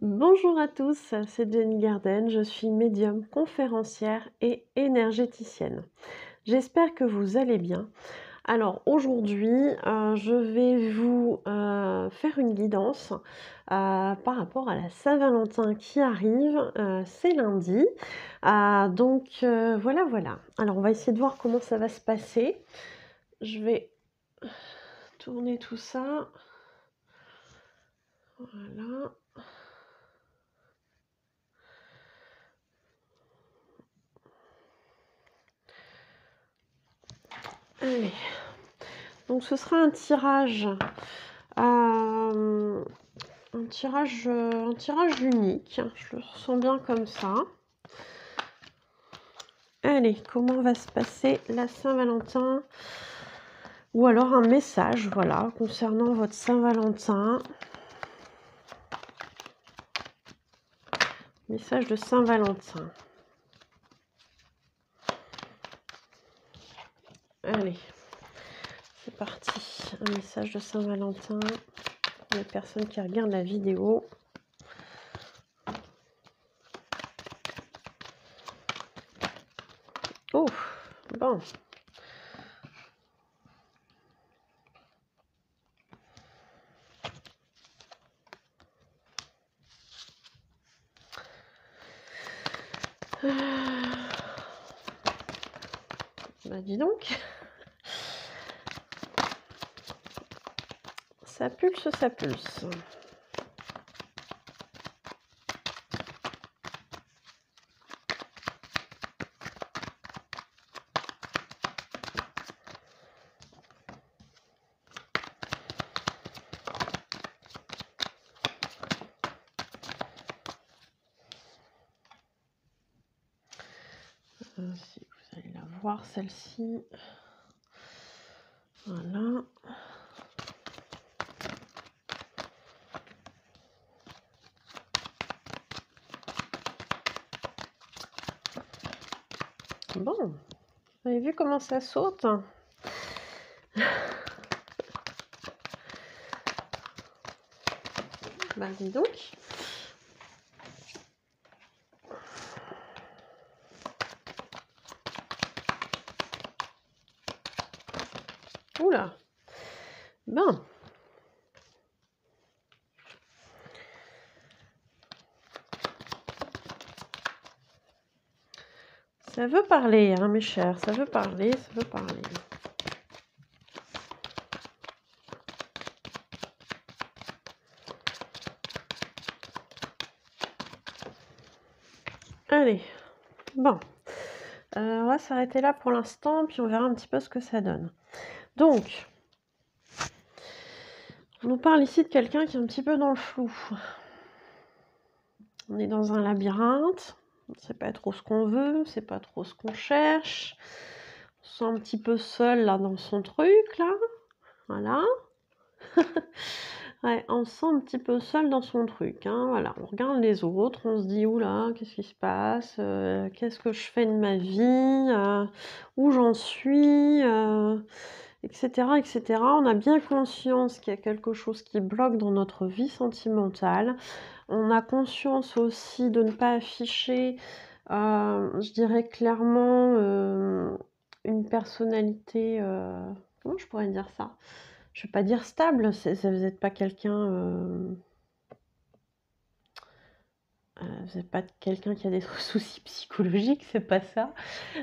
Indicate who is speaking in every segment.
Speaker 1: Bonjour à tous, c'est Jenny Garden, je suis médium, conférencière et énergéticienne. J'espère que vous allez bien. Alors aujourd'hui, je vais vous faire une guidance par rapport à la Saint-Valentin qui arrive, c'est lundi. Voilà, voilà. Alors on va essayer de voir comment ça va se passer. Je vais tourner tout ça. Voilà. Allez. Donc ce sera un tirage, un tirage unique. Je le ressens bien comme ça. Allez, comment va se passer la Saint-Valentin? Ou alors un message, voilà, concernant votre Saint-Valentin. Message de Saint-Valentin. Allez, c'est parti. Un message de Saint-Valentin pour les personnes qui regardent la vidéo. Oh, bon. Bah dis donc. Ça pulse, ça pulse. Si vous allez la voir, celle-ci. Voilà. Bon, vous avez vu comment ça saute? Bah dis donc. Oula. Ben. Ça veut parler, hein, mes chers. Ça veut parler, ça veut parler. Allez. Bon. On va s'arrêter là pour l'instant, puis on verra un petit peu ce que ça donne. Donc, on nous parle ici de quelqu'un qui est un petit peu dans le flou. On est dans un labyrinthe. On ne sait pas trop ce qu'on veut, on ne sait pas trop ce qu'on cherche. On se sent un petit peu seul là dans son truc, là. Voilà. Ouais, on se sent un petit peu seul dans son truc, hein, voilà. On regarde les autres, on se dit: «Ouh là, qu'est-ce qui se passe? Qu'est-ce que je fais de ma vie? Où j'en suis?» et cetera et cetera. On a bien conscience qu'il y a quelque chose qui bloque dans notre vie sentimentale. On a conscience aussi de ne pas afficher, je dirais clairement, une personnalité, comment je pourrais dire ça? Je vais pas dire stable, vous êtes pas quelqu'un, vous êtes pas quelqu'un qui a des soucis psychologiques, c'est pas ça.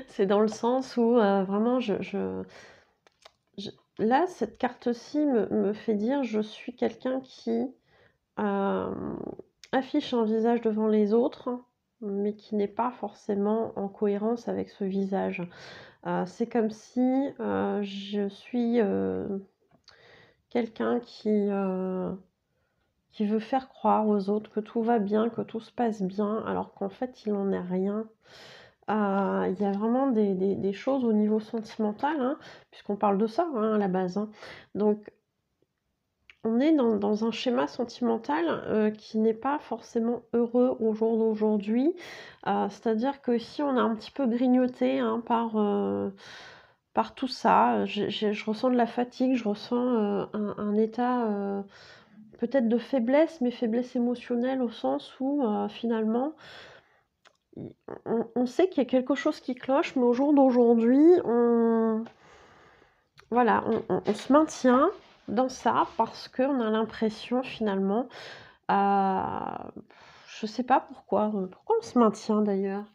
Speaker 1: C'est dans le sens où, vraiment je là, cette carte-ci me fait dire: «Je suis quelqu'un qui, affiche un visage devant les autres, mais qui n'est pas forcément en cohérence avec ce visage». C'est comme si, je suis, quelqu'un qui veut faire croire aux autres que tout va bien, que tout se passe bien, alors qu'en fait, il n'en est rien. Il y a vraiment des choses au niveau sentimental, hein, puisqu'on parle de ça, hein, à la base, hein. Donc on est dans un schéma sentimental, qui n'est pas forcément heureux au jour d'aujourd'hui. C'est-à-dire que si on a un petit peu grignoté, hein, par tout ça, je ressens de la fatigue, je ressens, un état, peut-être de faiblesse, mais faiblesse émotionnelle au sens où, finalement, on sait qu'il y a quelque chose qui cloche, mais au jour d'aujourd'hui, voilà, on se maintient dans ça parce qu'on a l'impression finalement, je sais pas pourquoi on se maintient d'ailleurs?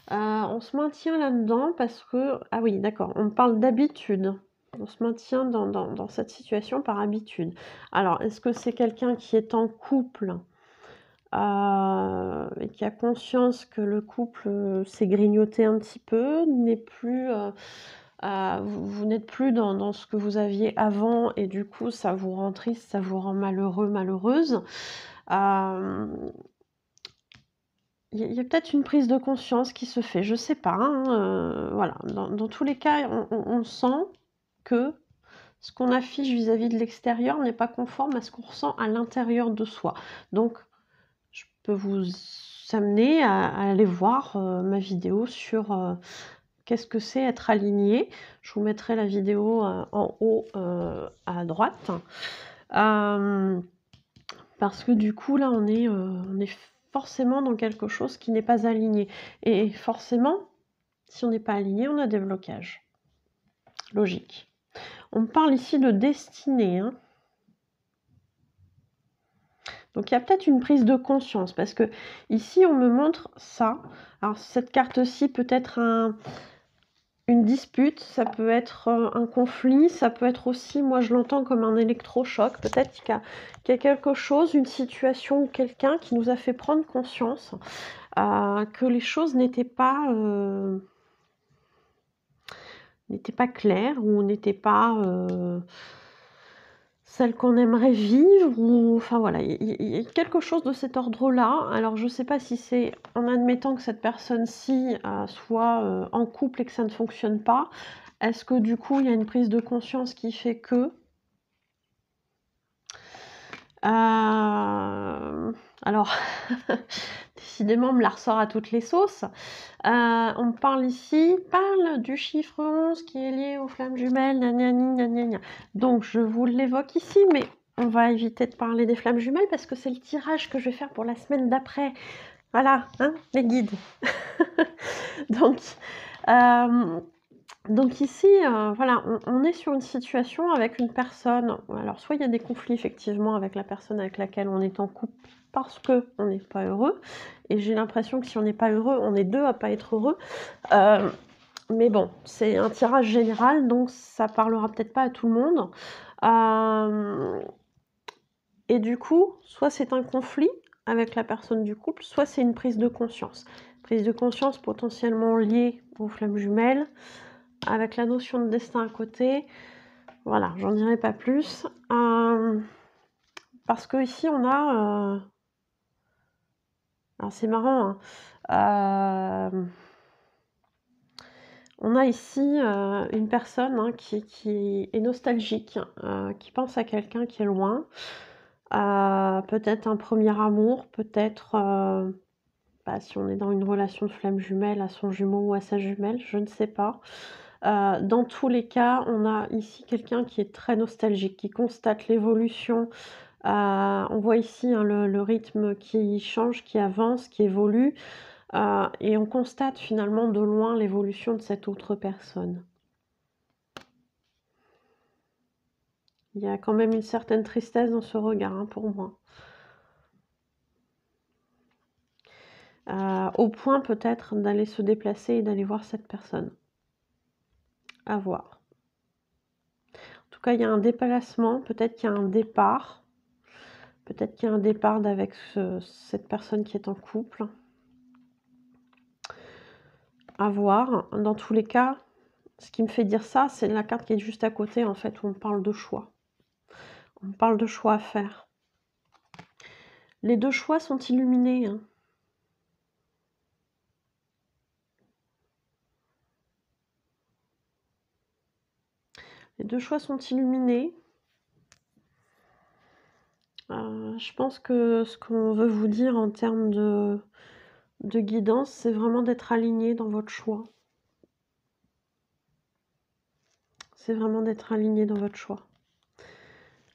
Speaker 1: On se maintient là-dedans parce que ah oui, d'accord, on parle d'habitude. On se maintient dans cette situation par habitude. Alors, est-ce que c'est quelqu'un qui est en couple, et qui a conscience que le couple, s'est grignoté un petit peu, n'est plus, vous n'êtes plus dans ce que vous aviez avant et du coup ça vous rend triste, ça vous rend malheureux, malheureuse? Hem il y a peut-être une prise de conscience qui se fait, je sais pas, hein, voilà. Dans tous les cas, on sent que ce qu'on affiche vis-à-vis de l'extérieur n'est pas conforme à ce qu'on ressent à l'intérieur de soi. Donc je peux vous amener à aller voir, ma vidéo sur, qu'est-ce que c'est être aligné. Je vous mettrai la vidéo, en haut, à droite. Parce que du coup là on est forcément dans quelque chose qui n'est pas aligné et forcément, si on n'est pas aligné, on a des blocages. Logique. On parle ici de destinée, hein. Donc il y a peut-être une prise de conscience parce que ici on me montre ça. Alors cette carte-ci peut être une dispute, ça peut être, un conflit, ça peut être aussi, moi je l'entends comme un électrochoc. Peut-être qu'il y a quelque chose, une situation ou quelqu'un qui nous a fait prendre conscience, que les choses n'étaient pas claires ou n'étaient pas, celles qu'on aimerait vivre ou enfin voilà, il y a quelque chose de cet ordre-là. Alors je ne sais pas si c'est en admettant que cette personne-ci, soit, en couple et que ça ne fonctionne pas. Est-ce que du coup, il y a une prise de conscience qui fait que? Alors décidément, on me la ressort à toutes les sauces. On me parle ici, parle du chiffre 11 qui est lié aux flammes jumelles, gna gna gni gna gna gna. Donc je vous l'évoque ici, mais on va éviter de parler des flammes jumelles parce que c'est le tirage que je vais faire pour la semaine d'après. Voilà, hein, les guides. Donc, donc ici, voilà, on est sur une situation avec une personne, alors soit il y a des conflits effectivement avec la personne avec laquelle on est en couple parce qu'on n'est pas heureux et j'ai l'impression que si on n'est pas heureux, on est 2 à pas être heureux. Mais bon, c'est un tirage général, donc ça parlera peut-être pas à tout le monde. Et du coup, soit c'est un conflit avec la personne du couple, soit c'est une prise de conscience. Prise de conscience potentiellement liée aux flammes jumelles, avec la notion de destin à côté. Voilà, j'en dirai pas plus. Parce que ici on a, alors c'est marrant, hein, on a ici, une personne, hein, qui est nostalgique, qui pense à quelqu'un qui est loin. Peut-être un premier amour, peut-être, bah, si on est dans une relation de flamme jumelle, à son jumeau ou à sa jumelle, je ne sais pas. Dans tous les cas, on a ici quelqu'un qui est très nostalgique, qui constate l'évolution. On voit ici, hein, le rythme qui change, qui avance, qui évolue, et on constate finalement de loin l'évolution de cette autre personne. Il y a quand même une certaine tristesse dans ce regard, hein, pour moi. Au point peut-être d'aller se déplacer et d'aller voir cette personne. À voir. En tout cas, il y a un déplacement, peut-être qu'il y a un départ. Peut-être qu'il y a un départ d'avec cette personne qui est en couple. À voir. Dans tous les cas, ce qui me fait dire ça, c'est la carte qui est juste à côté, en fait, où on parle de choix. On parle de choix à faire. Les 2 choix sont illuminés, hein. Les 2 choix sont illuminés. Je pense que ce qu'on veut vous dire en termes de guidance, c'est vraiment d'être aligné dans votre choix. C'est vraiment d'être aligné dans votre choix.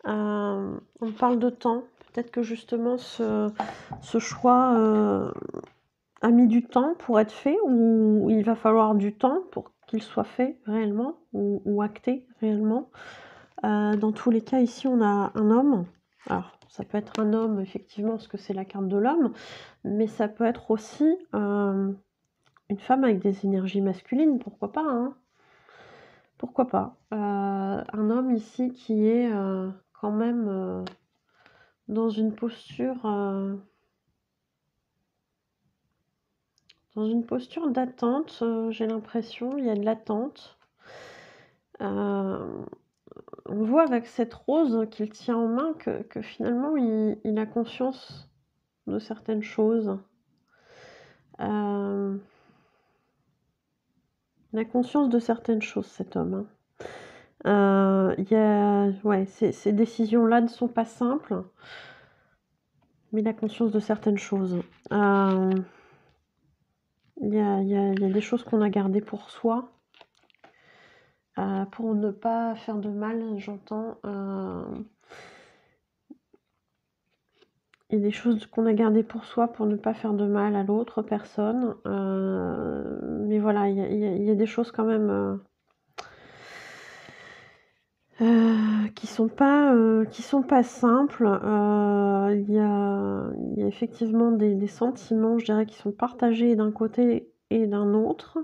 Speaker 1: On parle de temps, Peut-être que justement ce choix, a mis du temps pour être fait ou il va falloir du temps pour qu'il soit fait réellement ou acté réellement. Dans tous les cas, ici, on a un homme. Alors, ça peut être un homme, effectivement, parce que c'est la carte de l'homme, mais ça peut être aussi, une femme avec des énergies masculines, pourquoi pas, hein? Pourquoi pas? Un homme ici qui est, quand même, dans une posture, d'attente, j'ai l'impression, il y a de l'attente. On voit avec cette rose qu'il tient en main que finalement il a conscience de certaines choses. Il a conscience de certaines choses, cet homme, hein. Il y a ouais, ces décisions-là ne sont pas simples, mais il a conscience de certaines choses. Il y a des choses qu'on a gardées pour soi, pour ne pas faire de mal, j'entends. Il y a des choses qu'on a gardées pour soi pour ne pas faire de mal à l'autre personne. Mais voilà, il y a des choses quand même qui sont pas simples. Il y a effectivement des sentiments, je dirais, qui sont partagés d'un côté et d'un autre.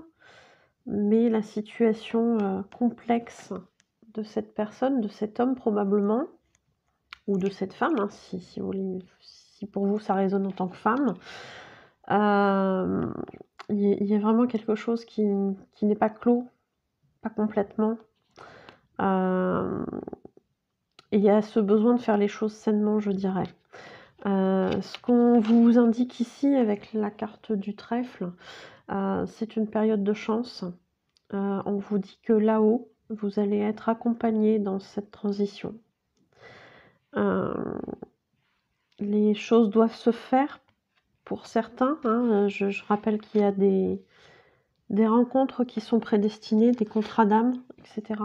Speaker 1: Mais la situation complexe de cette personne, de cet homme probablement, ou de cette femme, hein, si vous voulez, si pour vous ça résonne en tant que femme, il y a vraiment quelque chose qui n'est pas clos, pas complètement. Et il y a ce besoin de faire les choses sainement, je dirais. Ce qu'on vous indique ici avec la carte du trèfle, c'est une période de chance. On vous dit que là-haut, vous allez être accompagné dans cette transition. Les choses doivent se faire pour certains, hein. Je rappelle qu'il y a des rencontres qui sont prédestinées, des contrats d'âme, etc.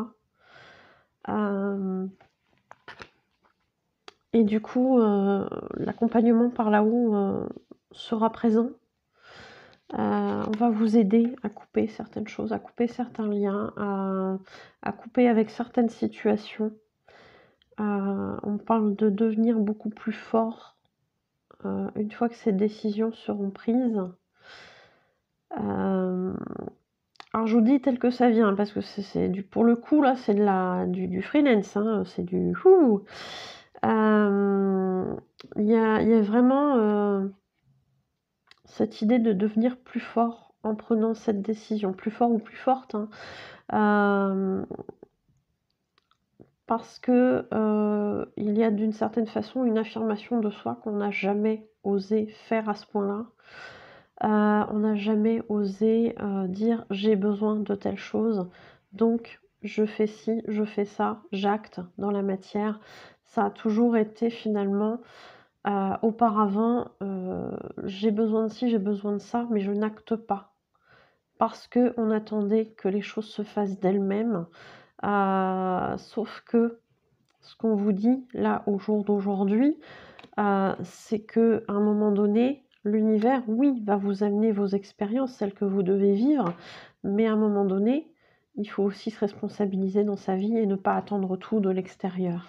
Speaker 1: Et du coup, l'accompagnement par là-haut sera présent. On va vous aider à couper certaines choses, à couper certains liens, à couper avec certaines situations. On parle de devenir beaucoup plus fort une fois que ces décisions seront prises. Alors je vous dis tel que ça vient, parce que c'est du, pour le coup là, c'est du freelance, hein, c'est du il y a vraiment cette idée de devenir plus fort en prenant cette décision, plus fort ou plus forte, hein. Parce que il y a d'une certaine façon une affirmation de soi qu'on n'a jamais osé faire à ce point-là. On n'a jamais osé dire j'ai besoin de telle chose, donc je fais ci, je fais ça, j'acte dans la matière. Ça a toujours été finalement auparavant j'ai besoin de ci, j'ai besoin de ça, mais je n'acte pas. Parce qu'on attendait que les choses se fassent d'elles-mêmes. Sauf que ce qu'on vous dit là au jour d'aujourd'hui, c'est qu'à un moment donné, l'univers, oui, va vous amener vos expériences, celles que vous devez vivre, mais à un moment donné, il faut aussi se responsabiliser dans sa vie et ne pas attendre tout de l'extérieur.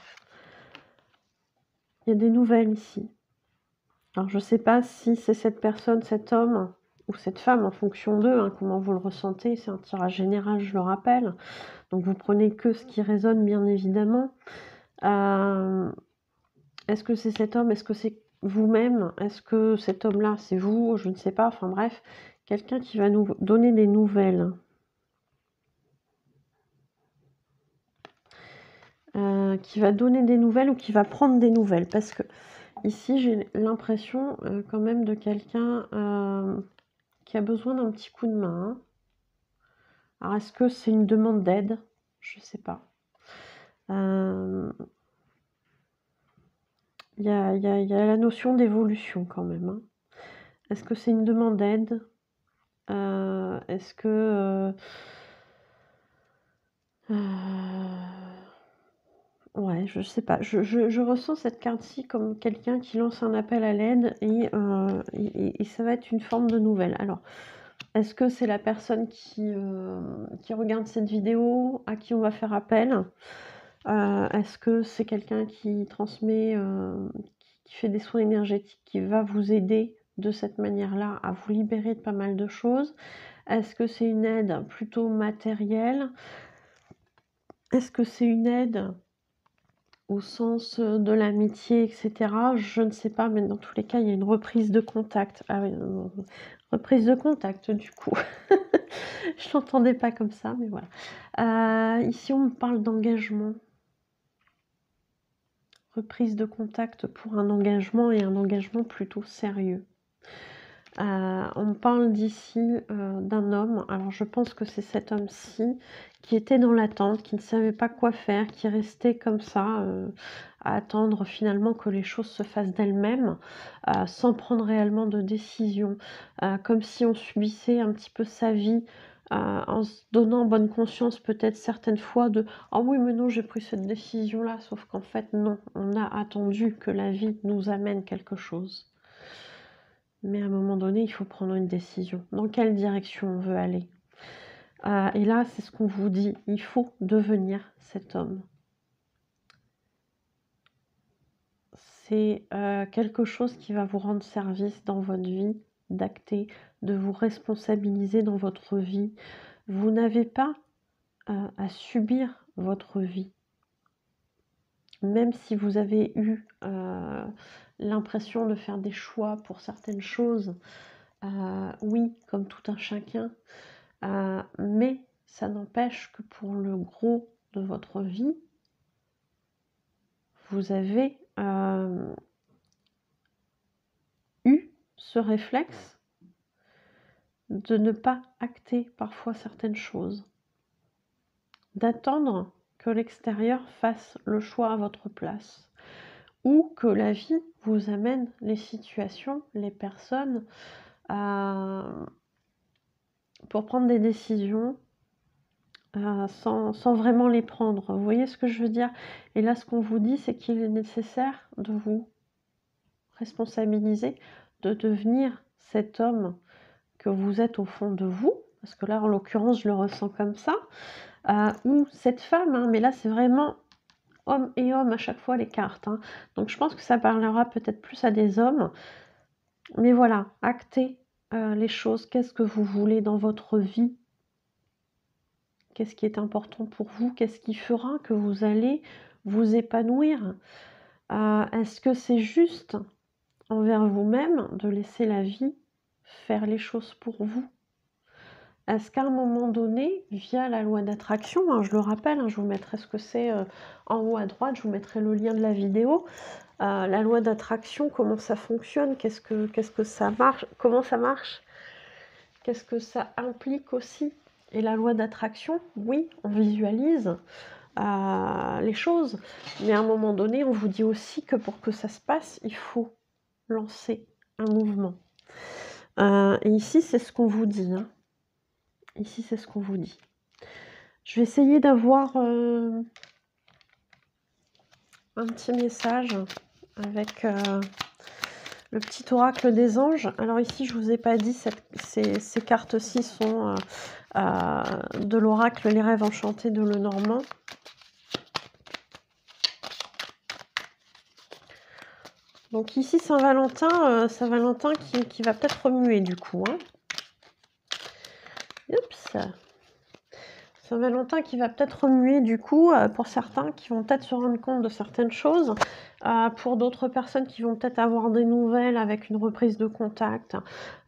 Speaker 1: Il y a des nouvelles ici. Alors je ne sais pas si c'est cette personne, cet homme ou cette femme en fonction d'eux, hein, comment vous le ressentez, c'est un tirage général, je le rappelle. Donc vous prenez que ce qui résonne bien évidemment. Est-ce que c'est cet homme? Est-ce que c'est vous-même? Est-ce que cet homme-là, c'est vous? Je ne sais pas. Enfin bref, quelqu'un qui va nous donner des nouvelles. Qui va donner des nouvelles ou qui va prendre des nouvelles. Parce que ici, j'ai l'impression quand même de quelqu'un qui a besoin d'un petit coup de main, hein. Alors, est-ce que c'est une demande d'aide? Je ne sais pas. Il y a la notion d'évolution quand même, hein. Est-ce que c'est une demande d'aide? Est-ce que Ouais, je sais pas, je ressens cette carte-ci comme quelqu'un qui lance un appel à l'aide et ça va être une forme de nouvelle. Alors, est-ce que c'est la personne qui regarde cette vidéo, à qui on va faire appel? Est-ce que c'est quelqu'un qui transmet, qui fait des soins énergétiques, qui va vous aider de cette manière-là à vous libérer de pas mal de choses? Est-ce que c'est une aide plutôt matérielle? Est-ce que c'est une aide au sens, de l'amitié et cetera? Je ne sais pas, mais dans tous les cas, il y a une reprise de contact. Ah oui, reprise de contact du coup. Je l'entendais pas comme ça, mais voilà. Ici, on me parle d'engagement. Reprise de contact pour un engagement et un engagement plutôt sérieux. On me parle d'ici, d'un homme, alors je pense que c'est cet homme-ci qui était dans l'attente, qui ne savait pas quoi faire, qui restait comme ça, à attendre finalement que les choses se fassent d'elles-mêmes, sans prendre réellement de décision. Comme si on subissait un petit peu sa vie, en se donnant bonne conscience peut-être certaines fois de: «Ah oui, mais non, j'ai pris cette décision-là», sauf qu'en fait non, on a attendu que la vie nous amène quelque chose. Mais à un moment donné, il faut prendre une décision. Dans quelle direction on veut aller? Et là, c'est ce qu'on vous dit, il faut devenir cet homme. C'est, quelque chose qui va vous rendre service dans votre vie, d'acter, de vous responsabiliser dans votre vie. Vous n'avez pas, à subir votre vie. Même si vous avez eu, l'impression de faire des choix pour certaines choses, oui, comme tout un chacun. Mais ça n'empêche que pour le gros de votre vie, vous avez eu ce réflexe de ne pas acter parfois certaines choses, d'attendre que l'extérieur fasse le choix à votre place, ou que la vie vous amène les situations, les personnes, pour prendre des décisions sans vraiment les prendre. Vous voyez ce que je veux dire? Et là, ce qu'on vous dit, c'est qu'il est nécessaire de vous responsabiliser, de devenir cet homme que vous êtes au fond de vous, parce que là, en l'occurrence, je le ressens comme ça, ou cette femme, hein, mais là, c'est vraiment homme et homme à chaque fois les cartes, hein. Donc je pense que ça parlera peut-être plus à des hommes. Mais voilà, actez, les choses. Qu'est-ce que vous voulez dans votre vie? Qu'est-ce qui est important pour vous? Qu'est-ce qui fera que vous allez vous épanouir? Est-ce que c'est juste envers vous-même de laisser la vie faire les choses pour vous? Est-ce qu'à un moment donné, via la loi d'attraction, hein, je le rappelle, hein, je vous mettrai ce que c'est en haut à droite, je vous mettrai le lien de la vidéo. La loi d'attraction, comment ça fonctionne? Qu'est-ce que ça marche? Comment ça marche? Qu'est-ce que ça implique aussi? Et la loi d'attraction, oui, on visualise les choses, mais à un moment donné, on vous dit aussi que pour que ça se passe, il faut lancer un mouvement. Et ici, c'est ce qu'on vous dit, hein. Ici, c'est ce qu'on vous dit. Je vais essayer d'avoir un petit message avec le petit oracle des anges. Alors ici, je vous ai pas dit, ces cartes-ci sont de l'oracle Les Rêves Enchantés de Lenormand. Donc ici, Saint-Valentin qui va peut-être remuer du coup, hein. Oups. Saint-Valentin qui va peut-être remuer du coup, pour certains qui vont peut-être se rendre compte de certaines choses, pour d'autres personnes qui vont peut-être avoir des nouvelles avec une reprise de contact,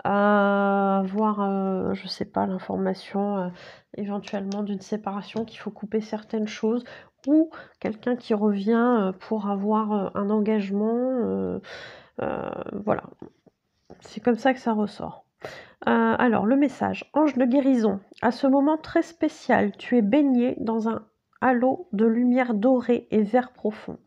Speaker 1: voire, je sais pas, l'information, éventuellement d'une séparation, qu'il faut couper certaines choses, ou quelqu'un qui revient, pour avoir, un engagement, voilà. C'est comme ça que ça ressort. Alors le message: ange de guérison, à ce moment très spécial, tu es baigné dans un halo de lumière dorée et vert profond.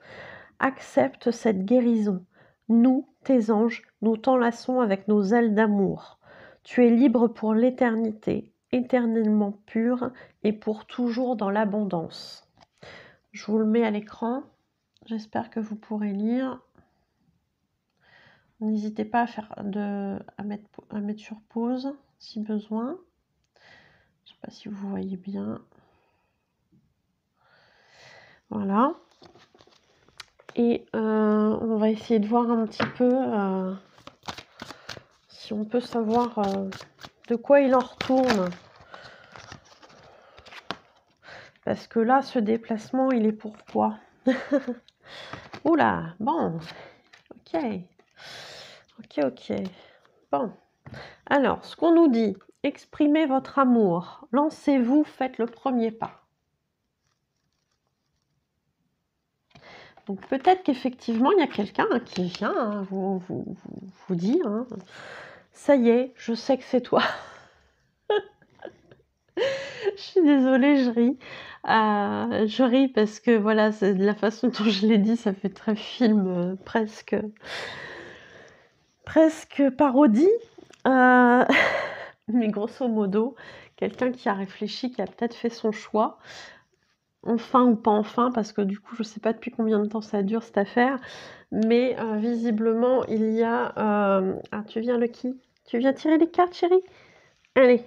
Speaker 1: Accepte cette guérison. Nous, tes anges, nous t'enlaçons avec nos ailes d'amour. Tu es libre pour l'éternité, éternellement pur et pour toujours dans l'abondance. Je vous le mets à l'écran. J'espère que vous pourrez lire. N'hésitez pas à mettre sur pause si besoin. Je ne sais pas si vous voyez bien. Voilà. Et on va essayer de voir un petit peu si on peut savoir de quoi il en retourne. Parce que là, ce déplacement, il est pourquoi? Oula, bon, ok. Ok. Bon, alors, ce qu'on nous dit, exprimez votre amour, lancez-vous, faites le premier pas. Donc peut-être qu'effectivement, il y a quelqu'un qui vient vous dire, hein, ça y est, je sais que c'est toi. Je suis désolée, je ris. Je ris parce que voilà, c'est de la façon dont je l'ai dit, ça fait très film, presque parodie. Mais grosso modo, quelqu'un qui a réfléchi, qui a peut-être fait son choix, enfin ou pas enfin, parce que du coup, je sais pas depuis combien de temps ça dure cette affaire, mais visiblement, il y a... Ah, tu viens Lucky? Tu viens tirer les cartes, chérie? Allez.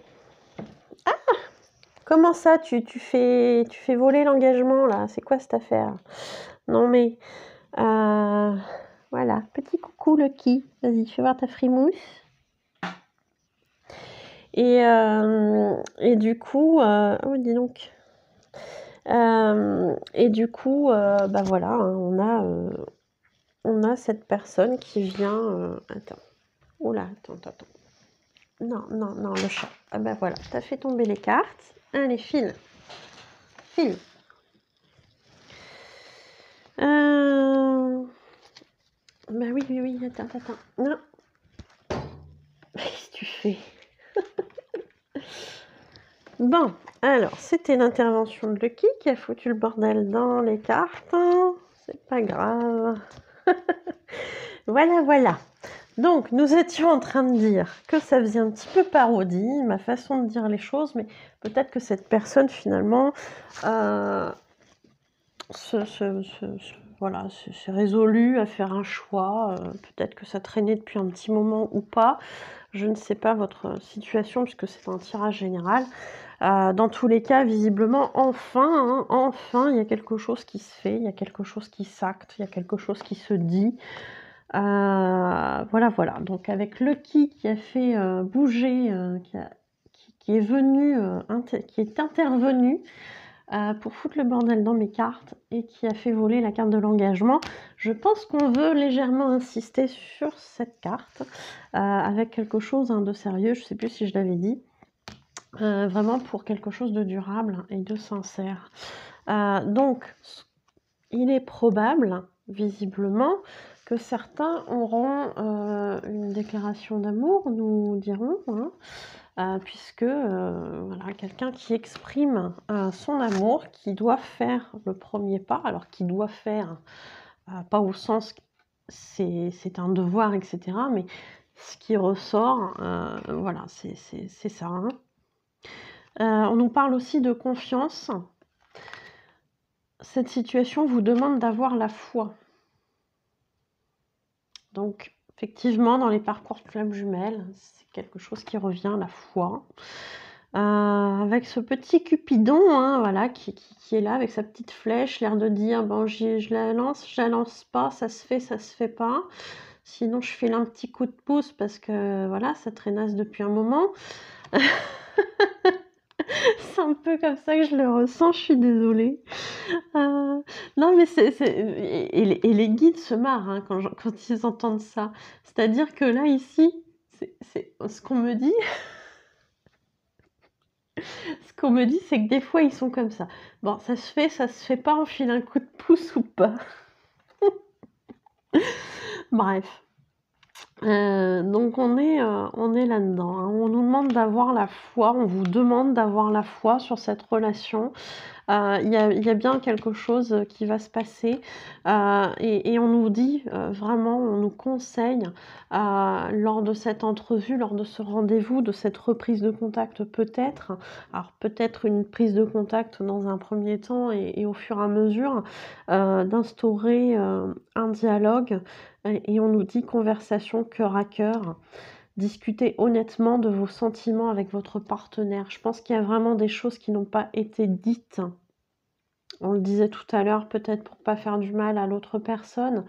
Speaker 1: Comment ça, tu fais voler l'engagement, là? C'est quoi cette affaire? Non, mais... voilà, petit coucou, Lucky. Vas-y, fais voir ta frimousse. Et du coup... oh, dis donc. Et du coup, bah voilà, hein, on a cette personne qui vient... attends. Oula, attends. Non, le chat. Ah bah voilà, t'as fait tomber les cartes. Allez, file. Bah oui, attends. Non. Qu'est-ce que tu fais? Bon, alors, c'était l'intervention de Lucky qui a foutu le bordel dans les cartes. C'est pas grave. Voilà. Donc, nous étions en train de dire que ça faisait un petit peu parodie, ma façon de dire les choses, mais peut-être que cette personne, finalement, voilà, c'est résolu à faire un choix. Peut-être que ça traînait depuis un petit moment ou pas. Je ne sais pas votre situation puisque c'est un tirage général. Dans tous les cas, visiblement, enfin, il y a quelque chose qui se fait, il y a quelque chose qui s'acte, il y a quelque chose qui se dit. Voilà. Donc avec Lucky qui a fait bouger, qui est venu, qui est intervenu pour foutre le bordel dans mes cartes et qui a fait voler la carte de l'engagement. Je pense qu'on veut légèrement insister sur cette carte avec quelque chose de sérieux, je ne sais plus si je l'avais dit, vraiment pour quelque chose de durable et de sincère. Donc, il est probable, visiblement, que certains auront une déclaration d'amour, nous dirons, puisque voilà, quelqu'un qui exprime son amour, qui doit faire le premier pas, alors qui doit faire, pas au sens c'est un devoir, etc., mais ce qui ressort, voilà, c'est ça. Hein. On nous parle aussi de confiance. Cette situation vous demande d'avoir la foi. Donc, effectivement, dans les parcours de flammes jumelles, c'est quelque chose qui revient, la foi. Avec ce petit Cupidon, hein, voilà, qui est là avec sa petite flèche, l'air de dire bon, je la lance pas, ça se fait pas. Sinon, je file un petit coup de pouce parce que voilà, ça traînasse depuis un moment. C'est un peu comme ça que je le ressens, je suis désolée. Non, mais et les guides se marrent hein, quand ils entendent ça. C'est-à-dire que là, ici, c'est ce qu'on me dit. Ce qu'on me dit, c'est que des fois, ils sont comme ça. Bon, ça se fait pas, on file un coup de pouce ou pas. Bref. Donc on est là-dedans. Hein. On nous demande d'avoir la foi, on vous demande d'avoir la foi sur cette relation. Il y a bien quelque chose qui va se passer, et on nous dit, vraiment, on nous conseille, lors de cette entrevue, lors de ce rendez-vous, de cette reprise de contact peut-être, alors peut-être une prise de contact dans un premier temps et au fur et à mesure, d'instaurer, un dialogue, et on nous dit conversation cœur à cœur. Discutez honnêtement de vos sentiments avec votre partenaire. Je pense qu'il y a vraiment des choses qui n'ont pas été dites. On le disait tout à l'heure, peut-être pour pas faire du mal à l'autre personne,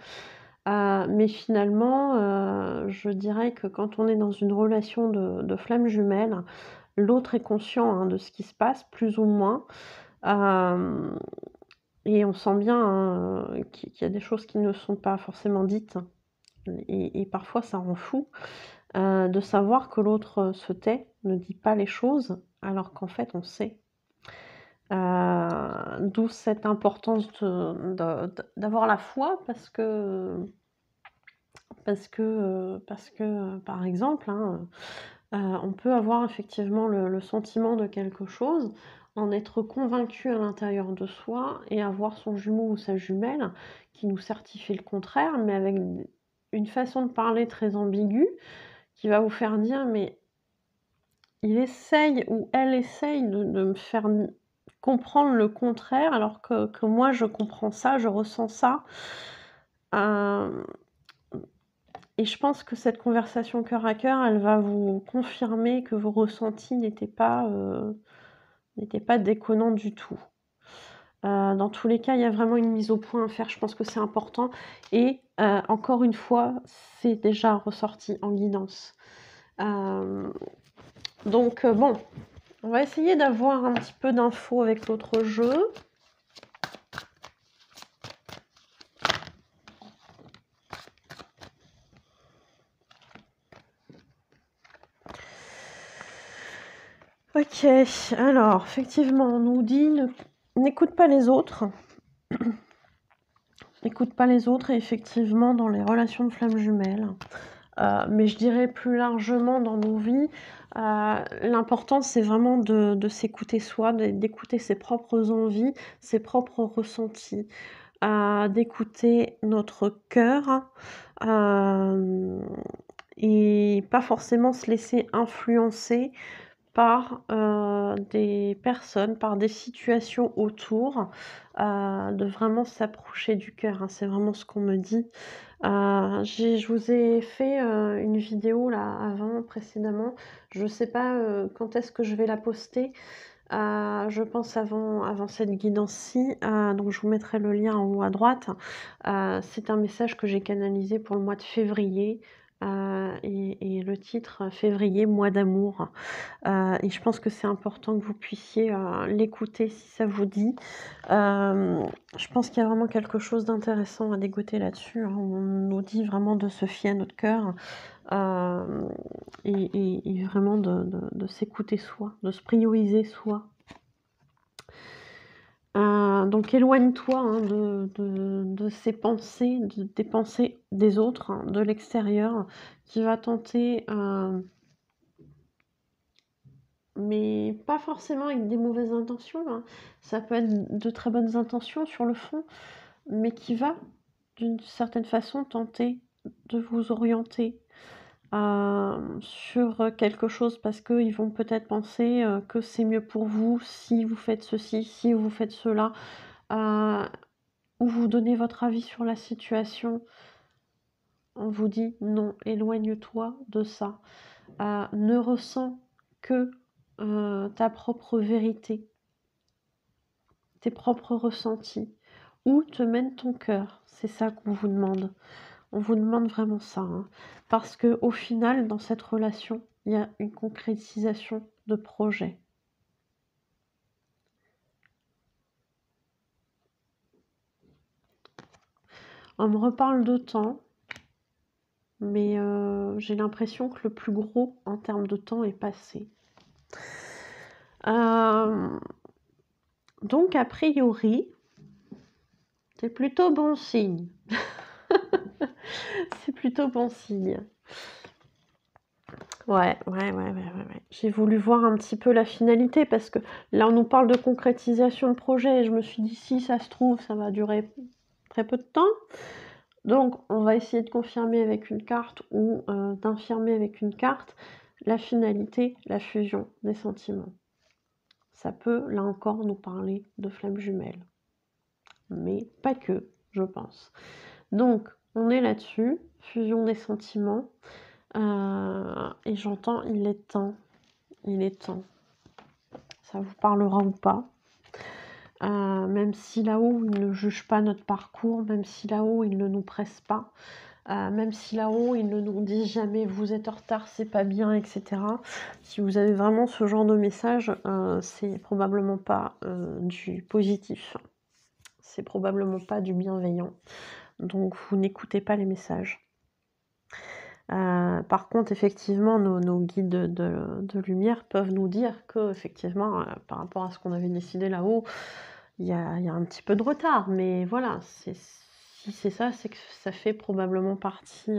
Speaker 1: mais finalement, je dirais que quand on est dans une relation de flammes jumelles, l'autre est conscient, hein, de ce qui se passe, plus ou moins, hem et on sent bien, hein, qu'il y a des choses qui ne sont pas forcément dites, et parfois ça rend fou, de savoir que l'autre, se tait, ne dit pas les choses, alors qu'en fait on sait. D'où cette importance d'avoir la foi parce que, par exemple, hein, on peut avoir effectivement le sentiment de quelque chose, en être convaincu à l'intérieur de soi et avoir son jumeau ou sa jumelle qui nous certifie le contraire, mais avec une façon de parler très ambiguë qui va vous faire dire: «Mais il essaye ou elle essaye de me faire comprendre le contraire alors que moi je comprends ça, je ressens ça». Hem Et je pense que cette conversation cœur à cœur, elle va vous confirmer que vos ressentis n'étaient pas déconnants du tout. Dans tous les cas, il y a vraiment une mise au point à faire, je pense que c'est important et encore une fois, c'est déjà ressorti en guidance. Hem, bon, on va essayer d'avoir un petit peu d'infos avec l'autre jeu. OK, alors effectivement, on nous dit: «N'écoute pas les autres». N'écoute pas les autres et effectivement dans les relations de flammes jumelles, mais je dirais plus largement dans nos vies, l'important c'est vraiment de s'écouter soi, d'écouter ses propres envies, ses propres ressentis, d'écouter notre cœur, hem et pas forcément se laisser influencer par, des personnes, par des situations autour, de vraiment s'approcher du cœur, hein. C'est vraiment ce qu'on me dit. Je vous ai fait, une vidéo là avant, précédemment. Je sais pas, quand est-ce que je vais la poster, je pense avant cette guidance-ci, donc je vous mettrai le lien en haut à droite. C'est un message que j'ai canalisé pour le mois de février, et le titre, «Février, mois d'amour». Et je pense que c'est important que vous puissiez, l'écouter si ça vous dit. Je pense qu'il y a vraiment quelque chose d'intéressant à dégoter là-dessus, hein. On nous dit vraiment de se fier à notre cœur, hem et vraiment de s'écouter soi, de se prioriser soi. Donc éloigne-toi, hein, de ces pensées, des pensées des autres, hein, de l'extérieur, qui va tenter, mais pas forcément avec des mauvaises intentions, hein. Ça peut être de très bonnes intentions sur le fond, mais qui va, d'une certaine façon, tenter de vous orienter, sur quelque chose parce qu'ils vont peut-être penser, que c'est mieux pour vous si vous faites ceci, si vous faites cela, heu, ou vous donnez votre avis sur la situation. On vous dit: «Non, éloigne-toi de ça». Ne ressens que, ta propre vérité, tes propres ressentis. Où te mène ton cœur? C'est ça qu'on vous demande. On vous demande vraiment ça, hein, parce qu'au final, dans cette relation, il y a une concrétisation de projet. On me reparle de temps, mais j'ai l'impression que le plus gros en termes de temps est passé. Hem, donc a priori, c'est plutôt bon signe. C'est plutôt bon signe. Ouais. J'ai voulu voir un petit peu la finalité parce que là, on nous parle de concrétisation de projet et je me suis dit: «Si ça se trouve, ça va durer très peu de temps». Donc on va essayer de confirmer avec une carte ou d'infirmer avec une carte la finalité, la fusion des sentiments. Ça peut, là encore, nous parler de flammes jumelles, mais pas que, je pense. Donc on est là-dessus, fusion des sentiments, et j'entends: «Il est temps, il est temps». Ça vous parlera ou pas. Même si là-haut, ils ne jugent pas notre parcours, même si là-haut, ils ne nous pressent pas, même si là-haut, ils ne nous disent jamais: «Vous êtes en retard, c'est pas bien», et cetera. Si vous avez vraiment ce genre de message, c'est probablement pas, du positif. C'est probablement pas du bienveillant. Donc vous n'écoutez pas les messages. Par contre, effectivement, nos guides de lumière peuvent nous dire qu'effectivement, par rapport à ce qu'on avait décidé là-haut, il y a un petit peu de retard. Mais voilà, si c'est ça, c'est que ça fait probablement partie,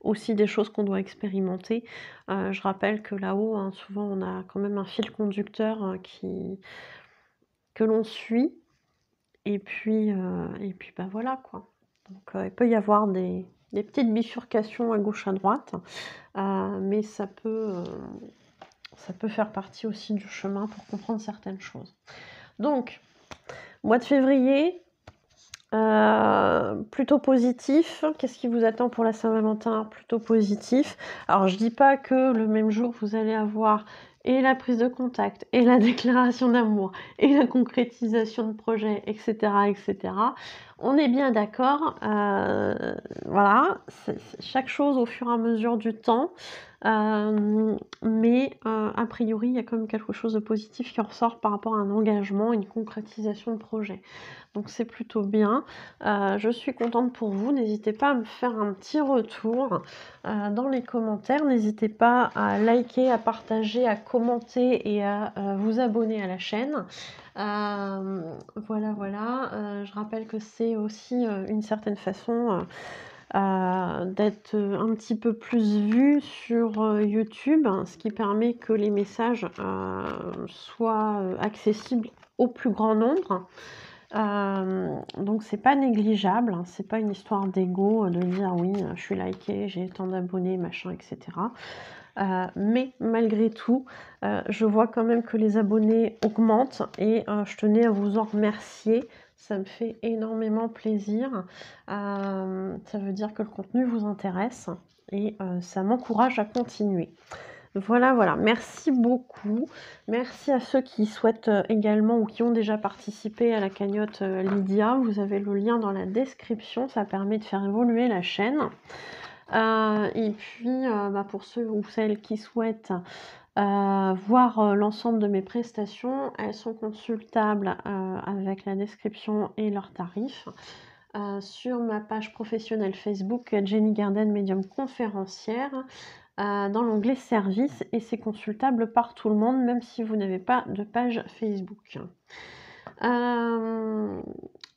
Speaker 1: aussi des choses qu'on doit expérimenter. Je rappelle que là-haut, hein, souvent, on a quand même un fil conducteur, que l'on suit et puis, bah, voilà, quoi. Donc il peut y avoir des petites bifurcations à gauche, à droite, mais ça peut faire partie aussi du chemin pour comprendre certaines choses. Donc, mois de février, plutôt positif. Qu'est-ce qui vous attend pour la Saint-Valentin? Plutôt positif. Alors je dis pas que le même jour vous allez avoir et la prise de contact, et la déclaration d'amour, et la concrétisation de projet, et cetera, et cetera. On est bien d'accord, voilà, c'est chaque chose au fur et à mesure du temps, mais a priori, il y a quand même quelque chose de positif qui en ressort par rapport à un engagement, une concrétisation de projet. Donc c'est plutôt bien. Je suis contente pour vous. N'hésitez pas à me faire un petit retour dans les commentaires. N'hésitez pas à liker, à partager, à commenter et à vous abonner à la chaîne. Voilà. Je rappelle que c'est aussi une certaine façon d'être un petit peu plus vu sur YouTube, ce qui permet que les messages soient accessibles au plus grand nombre. Donc c'est pas négligeable, hein, c'est pas une histoire d'ego de dire oui, je suis liké, j'ai tant d'abonnés, machin, etc. Mais malgré tout, je vois quand même que les abonnés augmentent et je tenais à vous en remercier. Ça me fait énormément plaisir. Ça veut dire que le contenu vous intéresse et ça m'encourage à continuer. Voilà. Merci beaucoup. Merci à ceux qui souhaitent également ou qui ont déjà participé à la cagnotte Lydia. Vous avez le lien dans la description. Ça permet de faire évoluer la chaîne. Et puis, pour ceux ou celles qui souhaitent voir l'ensemble de mes prestations, elles sont consultables avec la description et leurs tarifs. Sur ma page professionnelle Facebook, Jenny Garden, médium conférencière, dans l'onglet service, et c'est consultable par tout le monde, même si vous n'avez pas de page Facebook.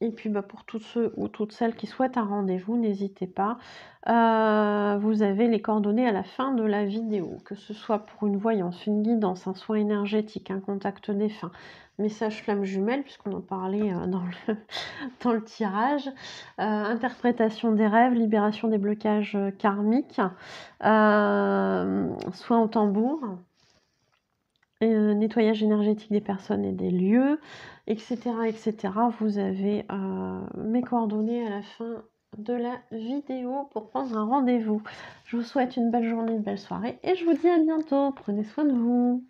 Speaker 1: Et puis pour tous ceux ou toutes celles qui souhaitent un rendez-vous, n'hésitez pas. Vous avez les coordonnées à la fin de la vidéo, que ce soit pour une voyance, une guidance, un soin énergétique, un contact défunt, message flamme jumelle, puisqu'on en parlait dans le tirage, interprétation des rêves, libération des blocages karmiques, soin au tambour, nettoyage énergétique des personnes et des lieux, etc. Vous avez mes coordonnées à la fin de la vidéo pour prendre un rendez-vous. Je vous souhaite une belle journée, une belle soirée et je vous dis à bientôt. Prenez soin de vous.